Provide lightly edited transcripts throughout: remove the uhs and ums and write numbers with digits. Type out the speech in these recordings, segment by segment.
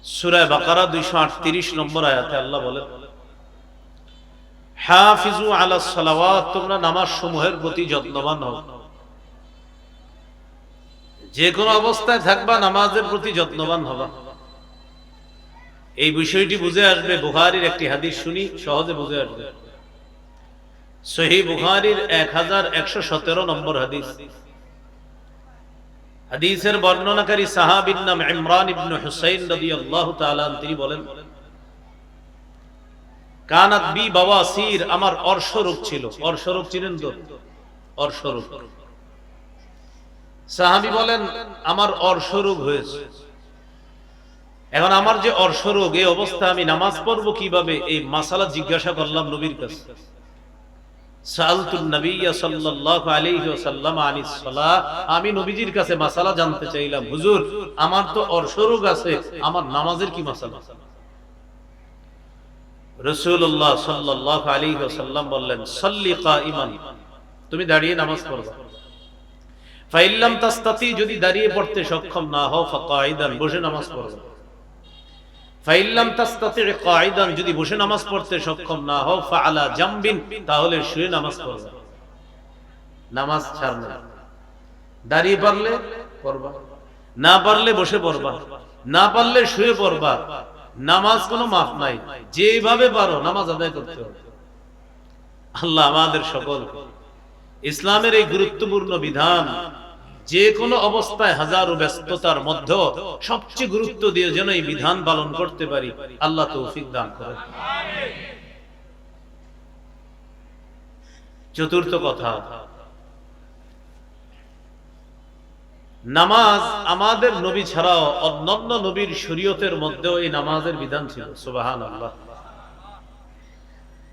সূরা বাকারা 238 নম্বর আয়াতে আল্লাহ বলেন, হাফিজু আলাস সালাওয়াত, তোমরা নামাজ সমূহের প্রতি যত্নবান হও। যে কোনো অবস্থায় থাকবা নামাজের প্রতি যত্নবান হবা। এই বিষয়টি বুঝে আসবে বুখারীর একটি হাদিস শুনি, সহজে বুঝে আসবে। সহিহ বুখারীর 1117 নম্বর হাদিস। হাদিসের বর্ণনাকারী সাহাবীর নাম ইমরান ইবনে হুসাইন রাদিয়াল্লাহু তাআলা, তিনি বলেন, কানাত বি বাওয়াসির, আমার অর্শরোগ ছিল। অর্শরোগ চিনেন তো? অর্শরোগ। সাহাবী বলেন, আমার অর্শরোগ হয়েছে। এখন আমার যে অর্শরোগ, এই অবস্থায় আমি নামাজ পড়বো কিভাবে, এই মাসালা জিজ্ঞাসা করলাম নবীর কাছে। সাআলতুন নবিয়্য সাল্লাল্লাহু আলাইহি ওয়াসাল্লাম আনিস সালাহ, আমি নবীজির কাছে মাসালা জানতে চাইলাম, হুজুর আমার তো অর্শরোগ আছে, আমার নামাজের কি মাসালা? রাসূলুল্লাহ সাল্লাল্লাহু আলাইহি ওয়াসাল্লাম বললেন, সাল্লি কাইমান, তুমি দাঁড়িয়ে নামাজ পড়বা। ফাইন লাম তাস্তাতি, যদি দাঁড়িয়ে পড়তে সক্ষম না হও, ফাকাইদান, বসে নামাজ পড়বা। ফাইন লাম তাস্তাতি কাইদান, যদি বসে নামাজ পড়তে সক্ষম না হও, ফাআলা জামবিন, তাহলে শুয়ে নামাজ পড়বা। নামাজ ছাড়বে না। দাঁড়িয়ে পারলে পড়বা, না পারলে বসে পড়বা, না পারলে শুয়ে পড়বা। নামাজ কোনো মাফ নাই, যেভাবে পারো নামাজ আদায় করতে হবে। আল্লাহ আমাদের সকল ইসলামের এই গুরুত্বপূর্ণ বিধান যে কোনো অবস্থায়, হাজারো ব্যস্ততার মধ্যে সবচেয়ে গুরুত্ব দিয়ে যেন এই বিধান পালন করতে পারি, আল্লাহ তৌফিক দান করেন। চতুর্থ কথা, নামাজ আমাদের নবী ছাড়াও অন্যান্য নবীর শরীয়তের মধ্যেও এই নামাজের বিধান ছিল। সুবহানাল্লাহ।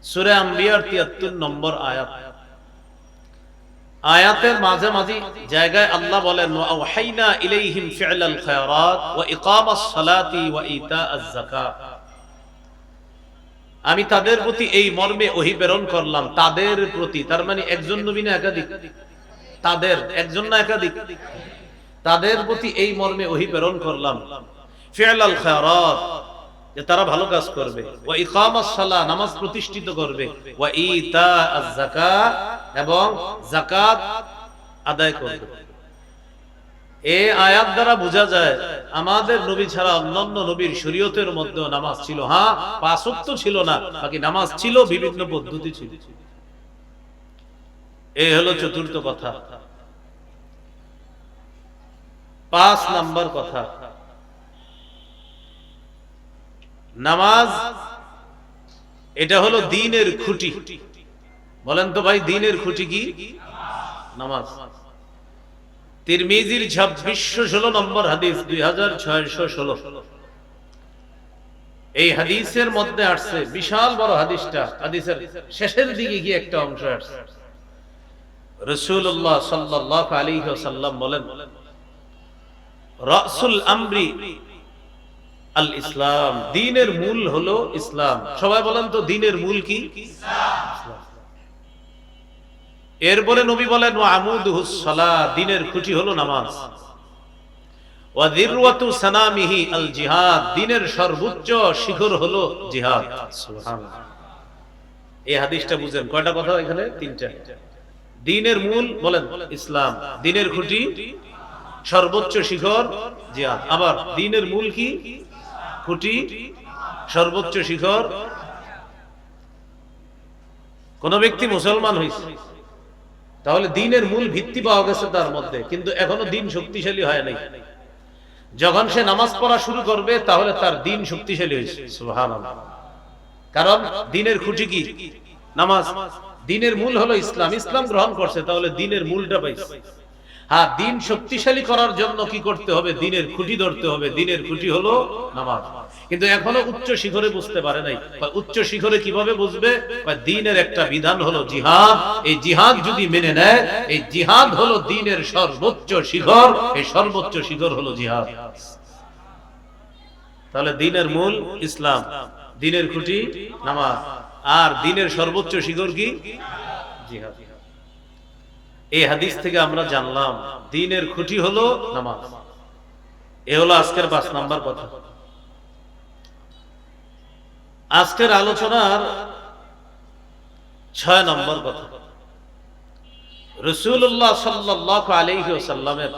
সূরা আম্বিয়ার 73 নম্বর আয়াত। আয়াতের মাঝে মাঝে জায়গায় আল্লাহ বলেন, ওয়া আওহাইনা ইলাইহিম ফি'লাল খায়রাত ওয়া ইকামাস সালাতি ওয়া ইতাআজ যাকাত, আমি তাদের প্রতি এই মর্মে ওহী প্রেরণ করলাম। তাদের প্রতি, তার মানে একজন নবী না একাধিক? তাদের, একজন না একাধিক? তাদের প্রতি এই মর্মে ওহী প্রেরণ করলাম, ফি'লাল খায়রাত, যে তারা ভালো কাজ করবে, ওয়া ইকামাস সালাহ, নামাজ প্রতিষ্ঠিত করবে, ওয়া ইতাআজ যাকাত, এবং যাকাত আদায় করবে। এই আয়াত দ্বারা বোঝা যায় আমাদের নবী ছাড়া অন্যান্য নবীর শরীয়তের মধ্যে নামাজ ছিল। হ্যাঁ, পাঁচ ওয়াক্ত ছিল না, বাকি নামাজ ছিল, বিভিন্ন পদ্ধতি ছিল। এই হলো চতুর্থ কথা। 5 নাম্বার কথা, নামাজ এটা হলো দ্বীনের খুঁটি। বলেন তো ভাই, দ্বীনের খুঁটি কি? নামাজ। তিরমিজির 2616 নম্বর হাদিস, 2616। এই হাদিসের মধ্যে আসছে, বিশাল বড় হাদিসটা, হাদিসের শেষের দিকে গিয়ে একটা অংশ আসছে। রাসূলুল্লাহ সাল্লাল্লাহু আলাইহি ওয়াসাল্লাম বলেন, রাসুল আমরি আল ইসলাম, দ্বীনের মূল হলো ইসলাম। সবাই বলেন তো, দ্বীনের মূল কি? ইসলাম। এরপরে নবী বলেন, ওয়া আমুদুহুস সালাহ, দ্বীনের খুঁটি হলো নামাজ। ওয়া যিরওয়াতু সানামিহি আল জিহাদ, দ্বীনের সর্বোচ্চ শিখর হলো জিহাদ। সুবহানাল্লাহ। এই হাদিসটা বুঝেন, কয়টা কথা এখানে? 3টা। দ্বীনের মূল বলেন ইসলাম, দ্বীনের খুঁটি সর্বোচ্চ শিখর জিহাদ। আবার দ্বীনের মূল কি? খুঁটি সর্বোচ্চ শিখর। কোন ব্যক্তি মুসলমান হইছে, তাহলে দ্বীনের মূল ভিত্তি পাওয়া গেছে তার মধ্যে, কিন্তু এখনো দ্বীন শক্তিশালী হয় নাই। যখন সে নামাজ পড়া শুরু করবে, তাহলে তার দ্বীন শক্তিশালী হয়েছে। সুবহানাল্লাহ। কারণ দ্বীনের খুঁটি কি? নামাজ। দ্বীনের মূল হলো ইসলাম, ইসলাম গ্রহণ করছে, তাহলে দ্বীনের মূলটা পাইছে। হ্যাঁ, দ্বীন শক্তিশালী করার জন্য কি করতে হবে? দ্বীনের খুঁটি ধরতে হবে। দ্বীনের খুঁটি হলো নামাজ। কিন্তু এখনো উচ্চ শিখরে বুঝতে পারে নাই। উচ্চ শিখরে কিভাবে বুঝবে? দ্বীনের একটা বিধান হলো জিহাদ। এই জিহাদ যদি মেনে নেয়, এই জিহাদ হলো দ্বীনের সর্বোচ্চ শিখর, এই সর্বোচ্চ শিখর হলো জিহাদ। তাহলে দ্বীনের মূল ইসলাম, দ্বীনের খুঁটি নামাজ, আর দ্বীনের সর্বোচ্চ শিখর কি? জিহাদ। এই হাদিস থেকে আমরা জানলাম দ্বীনের খুঁটি হলো নামাজ। এ হলো আজকের 5 নাম্বার কথা। আজকের আলোচনার ৬ নম্বর কথা, রাসূলুল্লাহ সাল্লাল্লাহু আলাইহি ওয়াসাল্লামের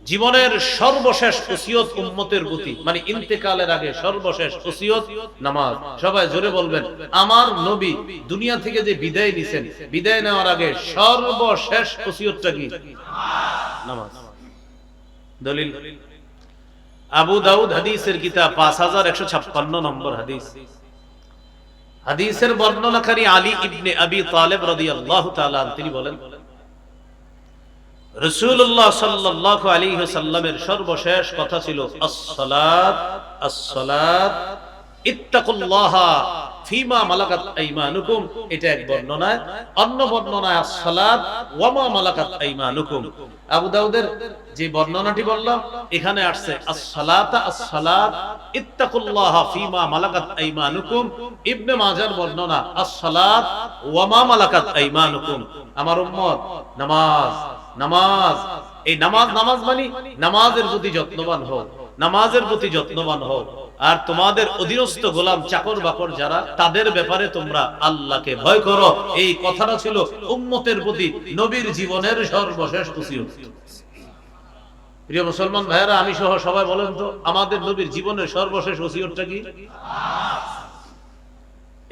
জীবনের সর্বশেষ ওসিয়ত উম্মতের প্রতি, মানে ইন্তেকালের আগে সর্বশেষ ওসিয়ত নামাজ। সবাই জোরে বলবেন, আমার নবী দুনিয়া থেকে যে বিদায় নিছেন, বিদায় নেওয়ার আগে সর্বশেষ ওসিয়তটা কি? নামাজ। দলিল আবু দাউদ হাদিসের কিতাব 5156 নম্বর হাদিস। হাদিসের বর্ণনাকারী আলী ইবনে আবি তালেব রাদিয়াল্লাহু তাআলা তিনি বলেন, রাসূলুল্লাহ সাল্লাল্লাহু আলাইহি ওয়াসাল্লামের সর্বশেষ কথা ছিল আস-সালাত আস-সালাত ইত্তাকুল্লাহা ফিমা মালাকাত আইমানুকুম। এটা এক বর্ণনায়, অন্য বর্ণনায় আস-সালাত ওয়া মা মালাকাত আইমানুকুম। আবু দাউদের যে বর্ণনাটি বললাম এখানে আসছে আস-সালাতা আস-সালাত ইত্তাকুল্লাহা ফিমা মালাকাত আইমানুকুম। ইবনে মাজার বর্ণনা আস-সালাত ওয়া মা মালাকাত আইমানুকুম। আমার উম্মত, নামাজ নামাজ, এই নামাজ নামাজ মানে নামাজের প্রতি যত্নবান হও, নামাজের প্রতি যত্নবান হও। আর তোমাদের অধীনস্থ গোলাম চাকর বাকর যারা, তাদের ব্যাপারে তোমরা আল্লাহকে ভয় করো। এই কথাটা ছিল উম্মতের প্রতি নবীর জীবনের সর্বশেষ ওসিয়ত। প্রিয় মুসলমান ভাইয়েরা, আমি সহ সবাই বলেন তো, আমাদের নবীর জীবনের সর্বশেষ ওসিয়তটা কি?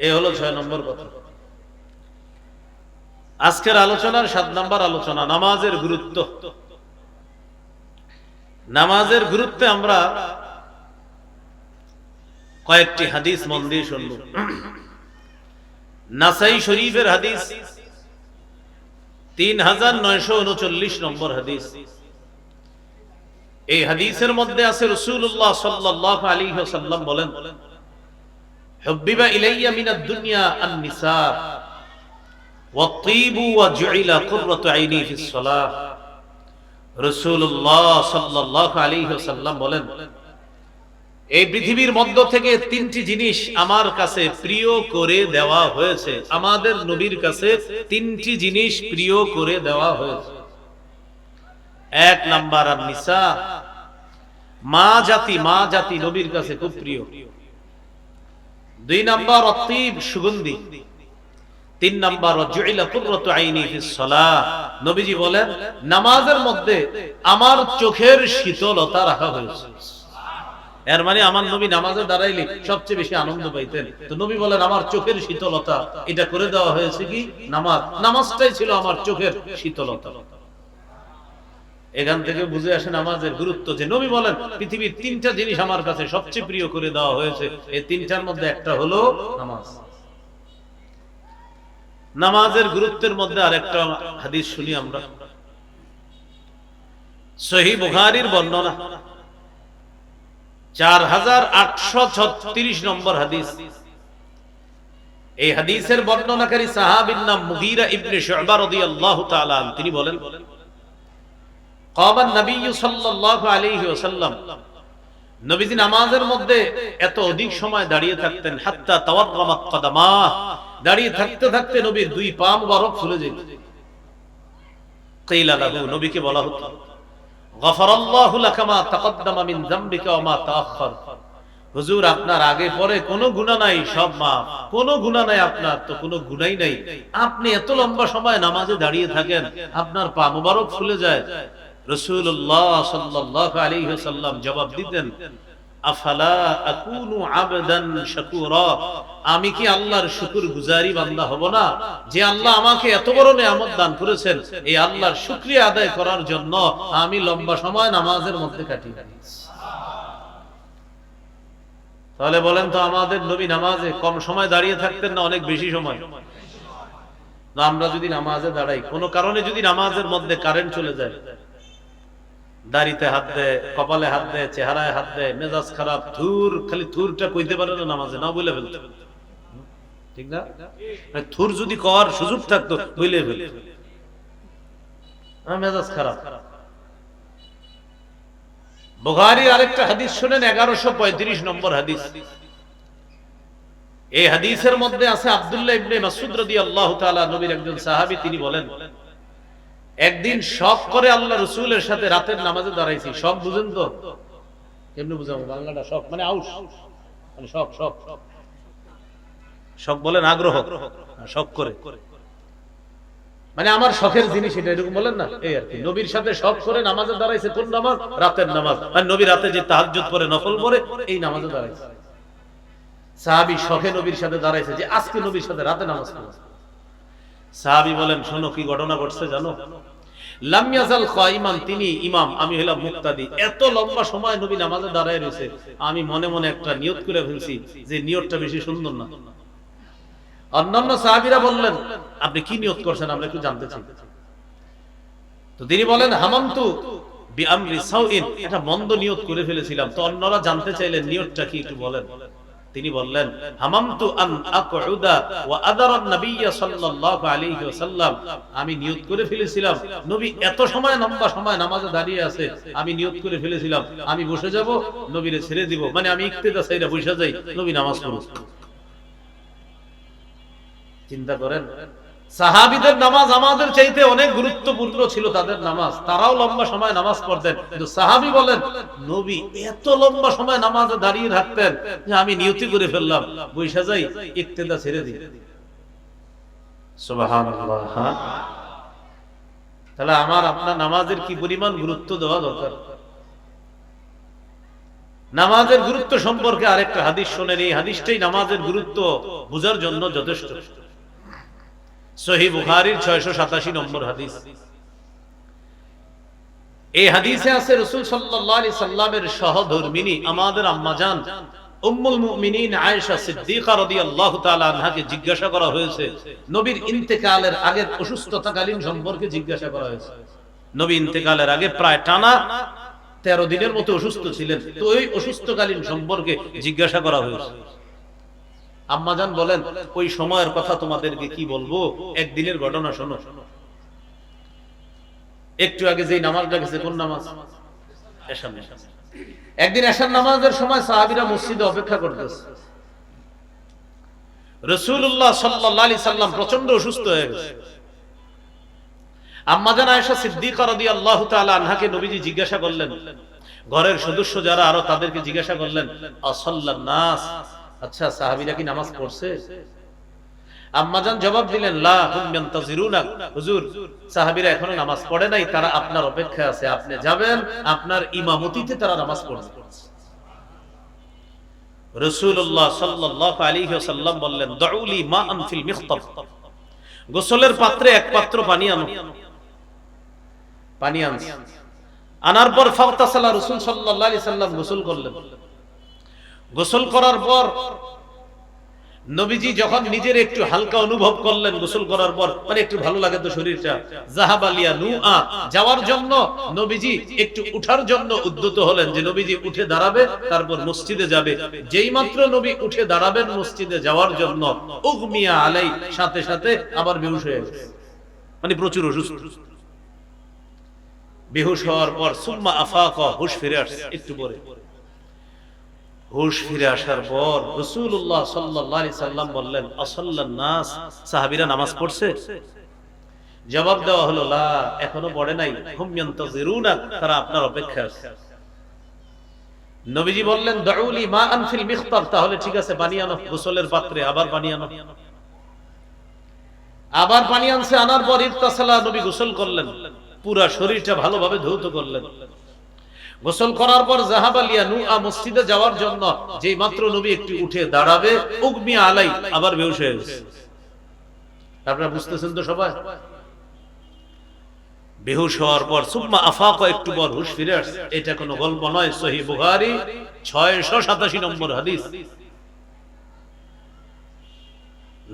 এই হলো ৬ নম্বর কথা। আজকের আলোচনার ৭ নম্বর আলোচনা, নামাজের গুরুত্ব। নামাজের গুরুত্বে আমরা কয়েকটি হাদিস মন দিয়ে শুনব। নাসাই শরীফের হাদিস 3939 নম্বর হাদিস। এই হাদিসের মধ্যে আছে রাসূলুল্লাহ সাল্লাল্লাহু আলাইহি ওয়াসাল্লাম বলেন, হুব্বিবা ইলাইয়া মিনাদ দুনিয়া আন-নিসা ওয়াত-তিবু ওয়া জুইলা কুররাতু আইনি ফিস সালাহ। রাসূলুল্লাহ সাল্লাল্লাহু আলাইহি ওয়াসাল্লাম বলেন, এই পৃথিবীর মধ্য থেকে 3টি জিনিস আমার কাছে প্রিয় করে দেওয়া হয়েছে। আমাদের নবীর কাছে 3টি জিনিস প্রিয় করে দেওয়া হয়েছে। 1 নাম্বার আন-নিসা, মা জাতি নবীর কাছে খুব প্রিয়। 2 নাম্বার আত-তিব, সুগন্ধি। 3 নাম্বার জুইলা কুররাতু আইনি ফিস সালাহ। নবীজি বলেন, নামাজের মধ্যে আমার চোখের শীতলতা রাখা হয়েছে। এর মানে আমার নবী নামাজে দাঁড়াইলে সবচেয়ে বেশি আনন্দ পাইতেন। তো নবী বলেন, আমার চোখের শীতলতা এটা করে দেওয়া হয়েছে কি? নামাজ। নামাজটাই ছিল আমার চোখের শীতলতা। এখান থেকে বুঝে আসে নামাজের গুরুত্ব, যে নবী বলেন পৃথিবীর 3টা জিনিস আমার কাছে সবচেয়ে প্রিয় করে দেওয়া হয়েছে। এই 3টার মধ্যে একটা হলো নামাজ। নামাজের গুরুত্বের মধ্যে আরেকটা হাদিস শুনি আমরা। সহিহ বুখারীর বর্ণনা 4836 নম্বর হাদিস। এই হাদিসের বর্ণনাকারী সাহাবীর নাম মুগীরা ইবনে শুবা রাদিয়াল্লাহু তাআলা। তিনি বলেন, কামান নবী সাল্লাল্লাহু আলাইহি ওয়াসাল্লাম, নবীজি নামাজের মধ্যে এত অধিক সময় দাঁড়িয়ে থাকতেন, হাত্তা তাওয়াররামাত কদামা, দাঁড়িয়ে থাকতে থাকতে নবীর 2 পা মুবারক ফুলে যেত। কিলা লাহু, নবীকে বলা হতো, গফারাল্লাহু লাকা মা তাকদ্দামা মিন যামবিকা ওয়া মা তাআখার। হুজুর, আপনার আগে পরে কোনো গুনাহ নাই, সব মাফ। কোনো গুনাহ নাই আপনার, তো কোনো গুনাহই নাই। আপনি এত লম্বা সময় নামাজে দাঁড়িয়ে থাকেন, আপনার পা মুবারক ফুলে যায়। রাসূলুল্লাহ সাল্লাল্লাহু আলাইহি ওয়াসাল্লাম জবাব দিতেন, আফালা আকুনু আবদান শাকুরা, আমি কি আল্লাহর শুকরগুজারি বান্দা হব না? যে আল্লাহ আমাকে এত বড় নিয়ামত দান করেছেন, এই আল্লাহর শুকরিয়া আদায় করার জন্য আমি লম্বা সময় নামাজের মধ্যে কাটিয়ে দিয়েছি। তাহলে বলেন তো, আমাদের নবী নামাজে কম সময় দাঁড়িয়ে থাকতেন না অনেক বেশি সময়? না, আমরা যদি নামাজে দাঁড়াই, কোনো কারণে যদি নামাজের মধ্যে কারেন্ট চলে যায়, দাড়িতে হাত দেয়, কপালে হাত দেয়, চেহারায় হাত দেয়, মেজাজ খারাপ, থুর, খালি থুরটা কইতে পারে না নামাজে, না বলে ফেলতে, ঠিক না? থুর যদি কর সুযোগ থাকতো বলে ফেলতে, মেজাজ খারাপ। বুখারীর আরেকটা হাদিস শুনেন, 1135 নম্বর হাদিস। এই হাদিসের মধ্যে আছে আব্দুল্লাহ ইবনে মাসউদ রাদিয়াল্লাহু তাআলা, নবীর একজন সাহাবী, তিনি বলেন, একদিন শখ করে আল্লাহ রাসূলের সাথে রাতের নামাজে দাঁড়াইছি। শখ বুঝেন তো? কেমনে বুঝাবো বাংলাটা? শখ মানে আউশ, মানে শখ শখ শখ বলেন আগ্রহ, শখ করে, মানে আমার শখের জিনিস এটা, এরকম বলেন না, এই আর কি। নবীর সাথে শখ করে নামাজে দাঁড়াইছে, কোন নামাজ? রাতের নামাজ। আর নবী রাতে যে তাহাজ্জুদ পড়ে, নফল পড়ে, এই নামাজে দাঁড়াইছে। সাহাবী শখে নবীর সাথে দাঁড়াইছে যে আজকে নবীর সাথে রাতে নামাজ পড়ব। সাহাবী বলেন, শোনো কি ঘটনা ঘটছে জানো? লাম ইয়াজাল কাইমান, তিনি ইমাম, আমি হলাম মুক্তাদি। এত লম্বা সময় নবী নামাজে দাঁড়ায় রয়েছে, আমি মনে মনে একটা নিয়ত করে ফেলছি যে নিয়তটা বেশি সুন্দর না। অন্যান্য সাহাবীরা বললেন, আপনি কি নিয়ত করছেন, আমরা একটু জানতে চাই। তো তিনি বলেন, হামামতু বিআমরি সাউইন, এটা মন্দ নিয়ত করে ফেলেছিলাম। তো অন্যরা জানতে চাইলেন নিয়তটা কি, একটু বলেন। তিনি বললেন, হামামতু আন আকউদা ওয়া আদারা নবিয়্য সাল্লাল্লাহু আলাইহি ওয়াসাল্লাম, আমি নিয়ত করে ফেলেছিলাম নবী এত সময় লম্বা সময় নামাজে দাঁড়িয়ে আছে, আমি নিয়ত করে ফেলেছিলাম আমি বসে যাব, নবীরে ছেড়ে দিব, মানে আমি ইক্তেদা চাইরা বসে যাই, নবী নামাজ পড়ুক। চিন্তা করেন, সাহাবীদের নামাজ আমাদের চাইতে অনেক গুরুত্বপূর্ণ ছিল তাদের নামাজ, তারাও লম্বা সময় নামাজ পড়তেন, কিন্তু সাহাবী বলেন নবী এত লম্বা সময় নামাজে দাঁড়িয়ে থাকতেন যে আমি নিয়তি করে ফেললাম বৈশা যাই, ইক্তেদা ছেড়ে দিই। সুবহানাল্লাহ। তাহলে আমার আপনার নামাজের কি পরিমাণ গুরুত্ব দেওয়া দরকার। নামাজের গুরুত্ব সম্পর্কে আরেকটা হাদিস শোনেন, এই হাদিসটাই নামাজের গুরুত্ব বোঝার জন্য যথেষ্ট। সহিহ বুখারীর 687 নম্বর হাদিস। এই হাদিসে আছে রাসূল সাল্লাল্লাহু আলাইহি সাল্লামের সহধর্মিনী আমাদের আম্মা জান উম্মুল মুমিনিন আয়েশা সিদ্দিকা রাদিয়াল্লাহু তাআলা আনহাকে জিজ্ঞাসা করা হয়েছে, নবীর ইন্তেকালের আগের অসুস্থতাকালীন সম্পর্কে জিজ্ঞাসা করা হয়েছে। নবী ইন্তেকালের আগে প্রায় টানা 13 দিনের মতো অসুস্থ ছিলেন, তো ওই অসুস্থকালীন সম্পর্কে জিজ্ঞাসা করা হয়েছে। আম্মাজান বলেন, ওই সময়ের কথা তোমাদেরকে কি বলবো, একদিনের ঘটনা শোনো। একটু আগে যেই নামাজটা গেছে, কোন নামাজ? এশার নামাজ। একদিন এশার নামাজের সময় সাহাবীরা মসজিদে অপেক্ষা করতেছে। রাসূলুল্লাহ সাল্লাল্লাহু আলাইহি সাল্লাম প্রচন্ড অসুস্থ হয়ে গেছে। আম্মাজান আয়েশা সিদ্দিকা রাদিয়াল্লাহু তাআলা আনহাকে নবীজি জিজ্ঞাসা করলেন, ঘরের সদস্য যারা আরো তাদেরকে জিজ্ঞাসা করলেন, আসাল্লান নাস, আচ্ছা সাহাবীরা কি নামাজ পড়ছে? আম্মাজান জবাব দিলেন, লা হুম ইয়ান্তাজিরুনা, হুজুর সাহাবীরা এখনো নামাজ পড়ে নাই, তারা আপনার অপেক্ষায় আছে, আপনি যাবেন, আপনার ইমামতিতে তারা নামাজ পড়বে। রাসূলুল্লাহ সাল্লাল্লাহু আলাইহি ওয়াসাল্লাম বললেন, দাউলি মাআন ফিল মিখতাব, গোসলের পাত্রে এক পাত্র পানি আনো। পানি আনছে, আনার পর ফাগতাসালা, রাসূল সাল্লাল্লাহু আলাইহি সাল্লাম গোসল করলেন। গোসল করার পর নবীজি যখন নিজের একটু হালকা অনুভব করলেন, গোসল করার পর মানে একটু ভালো লাগে তো শরীরটা, জাহাবালিয়া নুআ, যাওয়ার জন্য নবীজি একটু উঠার জন্য উদ্যত হলেন, যে নবীজি উঠে দাঁড়াবে তারপর মসজিদে যাবে। যেই মাত্র নবী উঠে দাঁড়াবেন মসজিদে যাওয়ার জন্য, উগমিয়া আলাই, সাথে সাথে আবার বেহুশ হয়ে গেছে, মানে প্রচুর অসুস্থ। বেহুশ হওয়ার পর সুম্মা আফাকা, হুশ ফিরে আসছে একটু পরে। হুশ ফিরে আসার পর রাসূলুল্লাহ সাল্লাল্লাহু আলাইহি সাল্লাম বললেন, আসাল্লান নাস, সাহাবীরা নামাজ পড়ছে? জবাব দেওয়া হলো, লা, এখনো পড়ে নাই, হুম ইয়ান্তাজিরুনা, তারা আপনার অপেক্ষায় আছে। নবীজি বললেন, দাউলি মাআন ফিল মিখতাব, তাহলে ঠিক আছে পানি আনো গোসলের পাত্রে, আবার পানি আনো। আবার পানি আনছে, আনার পর ইগতাসালা, নবী গোসল করলেন, পুরা শরীরটা ভালোভাবে ধৌত করলেন। গোসল করার পর জাহাবালিয়া নুআ, মসজিদে যাওয়ার জন্য যেই মাত্র নবী একটু উঠে দাঁড়াবে, উগমি আলাই, আবার বেহুশ হয়ে গেছে। আপনারা বুঝতেছেন তো সবাই? বেহুশ হওয়ার পর সুম্মা আফাকা, একটু পর হুশ ফিরে আসছে। এটা কোনো গল্প নয়, সহিহ বুখারী 687 নম্বর হাদিস।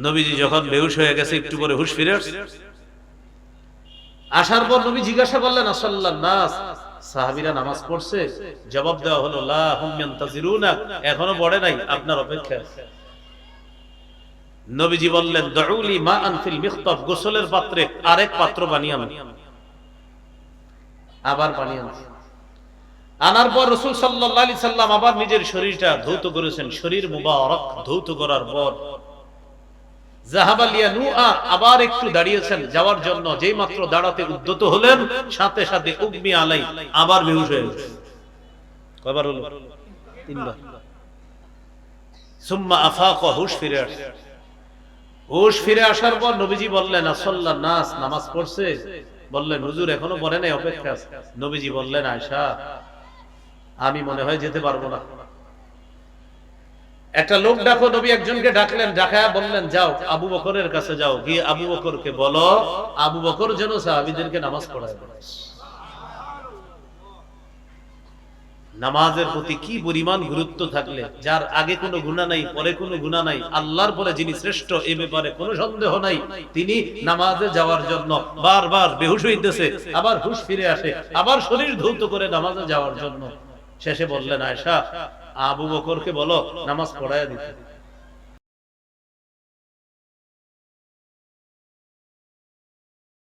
নবীজি যখন বেহুশ হয়ে গেছে, একটু পরে হুশ ফিরে আসছে। আসার পর নবী জিজ্ঞাসা করলেন, আসাল্লান নাস, সাহাবীরা নামাজ পড়ছে? জবাব দেওয়া হলো, লা হুম ইয়ান্তাজিরুনা, এখনো পড়ে নাই, আপনার অপেক্ষায় আছে। নবীজি বললেন, দাউলি মাআন ফিল মিখতাব, গোসলের পাত্রে আরেক পাত্র পানি আনো। আবার পানি আনছে, আনার পর রাসূল সাল্লাল্লাহু আলাইহি সাল্লাম আবার নিজের শরীরটা ধৌত করেছেন। শরীর মুবারক ধৌত করার পর জাহাবালিয়া নুআ, আবার একটু দাঁড়িয়েছেন যাওয়ার জন্য, যেই মাত্র দাঁড়াতে উদ্যত হলেন, সাথে সাথে উগমি আলাই, আবার বেহুশ হয়ে গেছে। কয়বার হলো? 3 বার। সুম্মা আফাকা, হুশ ফিরে আসে। হুশ ফিরে আসার পর নবীজি বললেন, আসাল্লাহ নাস, নামাজ পড়ছে? বললেন, হুজুর এখনো পড়ে নাই, অপেক্ষা আছে। নবীজি বললেন, আয়েশা আমি মনে হয় যেতে পারবো না, একটা লোক ডাকো। নবী একজনকে ডাকলেন, ডাকায়া বললেন, যাও আবু বকরের কাছে যাও, গিয়ে আবু বকরকে বলো আবু বকর যেন সাহাবীদেরকে নামাজ পড়ায়। নামাজের প্রতি কি পরিমাণ গুরুত্ব থাকলে, যার আগে কোনো গুনাহ নাই, পরে কোনো গুনাহ নাই, আল্লাহর পরে যিনি শ্রেষ্ঠ এ ব্যাপারে কোনো সন্দেহ নাই, তিনি নামাজে যাওয়ার জন্য বারবার বেহুশ হইতেছে, আবার হুশ ফিরে আসে, আবার শরীর ধৌত করে নামাজে যাওয়ার জন্য। শেষে বললেন, আয়েশা আবু বকরকে বলো নামাজ পড়ায় দিতে।